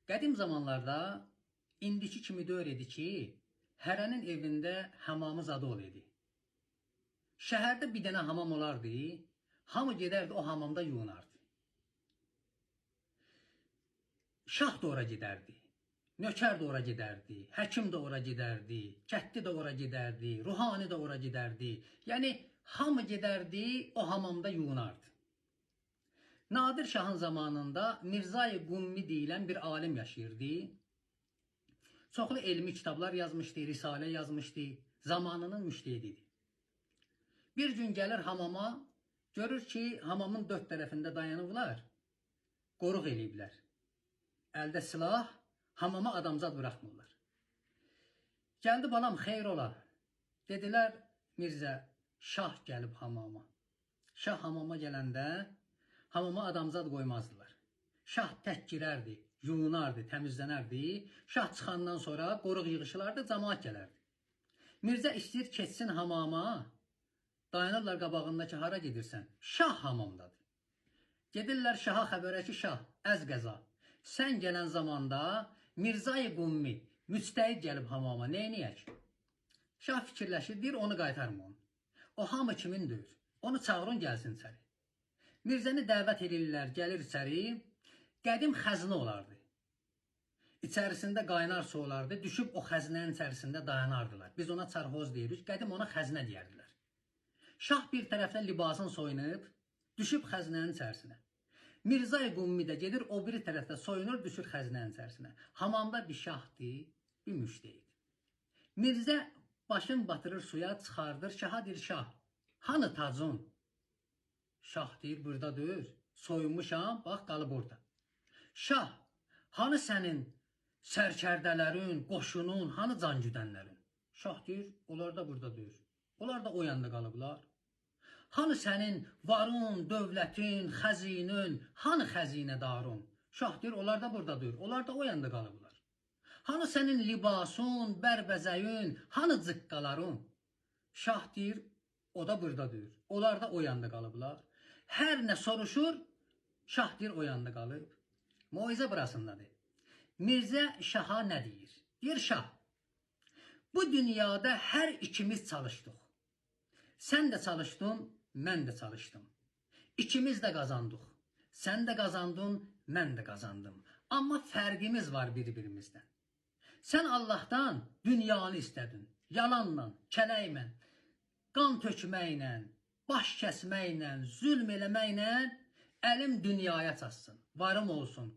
Qədim zamanlarda indiki kimi deyil idi ki, hərənin evində hamamı zadı ol idi. Şəhərdə bir dənə hamam olardı, hamı gedərdi o hamamda yuyunardı. Şah da ora gedərdi, nökər də ora gedərdi, həkim də ora gedərdi, kətli də ora gedərdi, ruhani də ora gedərdi. Yəni hamı gedərdi o hamamda yuyunardı. Nadir Şahın zamanında Mirzə-i Qummi deyilən bir alim yaşayırdı. Çoxlu elmi kitablar yazmışdı, risalə yazmışdı, zamanının müştəhididir. Bir gün gəlir hamama, görür ki, hamamın dörd tərəfində dayanıblar, qoruq eləyiblər. Əldə silah, hamama adamzad bıraxmırlar. Gəldi balam, xeyr ola. Dedilər, Mirzə, şah gəlib hamama. Şah hamama gələndə, hamama adamzad qoymazdılar. Şah tək girərdi, yuyunardı, təmizlənərdi. Şah çıxandan sonra qoruq yığışılardı, cəmaət gələrdi. Mirzə istəyir keçsin hamama. Dayanırlar qabağındakı, hara gedirsən? Şah hamamdadır. Gedirlər şaha xəbərə ki, şah, əz qəza. Sən gələn zamanda Mirzə-i Qummi müstəhid gəlib hamama, neyniyək? Şah fikirləşir, deyir, onu qaytarma onu. O hamı kimindir? Onu çağırın, gəlsin içəri. Mirzəni dəvət edirlər, gəlir içəri. Qədim xəzinə olardı. İçərisində qaynar su olardı. Düşüb o xəzinənin içərisində dayanardılar. Biz ona çarhoz deyirik. Qədim ona xəzinə deyərdilər. Şah bir tərəfdən libasını soyunub, düşüb xəzinənin içərisinə. Mirzə-i Qummi də gedir, o biri tərəfdə soyunur, düşür xəzinənin içərisinə. Hamamda bir şahdır, bir müştəhid. Mirzə başını batırır suya, çıxardır. Şaha deyir, şah, hanı tacun? Şah deyir, buradadır. Soyunmuşam, bax, qalıb orada. Şah, hanı sənin sərkərdələrin, qoşunun, hanı can güdənlərin? Şah deyir, onlar da buradadır. Onlar da o yanda qalıblar. Hanı sənin varın, dövlətin, xəzinin, hanı xəzinədarın? Şah deyir, onlar da buradadır. Onlar da o yanda qalıblar. Hanı sənin libasın, bərbəzəyin, hanı cıqqaların? Şah deyir, o da buradadır. Onlar da o yanda qalıblar. Hər nə soruşur, şah deyir, o yanda qalıb. Moizə burasındadır. Mirzə şaha nə deyir? Deyir, şah, bu dünyada hər ikimiz çalışdıq. Sən də çalışdın, mən də çalışdım. İkimiz də qazandıq. Sən də qazandın, mən də qazandım. Amma fərqimiz var bir-birimizdən. Sən Allahdan dünyanı istədin. Yalanla, kələklə, qan tökməklə, baş kəsməklə, zülm eləməklə əlim dünyaya çatsın. Varım olsun.